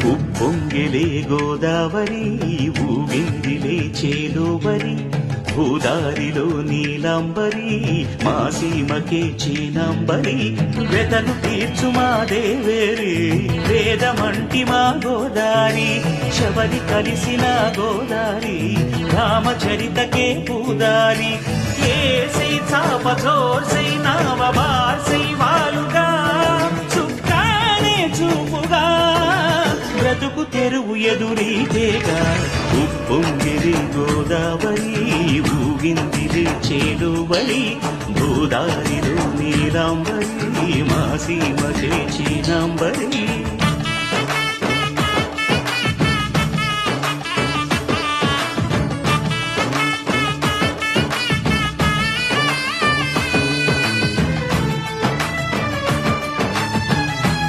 ఉప్పొంగిలే గోదావరి ఊగిందిలే చేలోబరి భూదారిలో నీలాంబరి మా సీమకే చీనాంబరి వెతను తీర్చు మా దేవేరి వేదమంటి మా గోదారి శబరి కలిసిన గోదారి రామచరితకే పూదారి ఏసై చాప చోర్సై నావ బార్సై వాలుగా చుక్కానే చూపుగా బ్రతుకు తెరువు ఎదురీతేగా ఉప్పొంగిరి గోదావరి ఊగిందిరి చేలువరి గోదారిలో నీలాంబరి మా సీమ చేచినాంబరి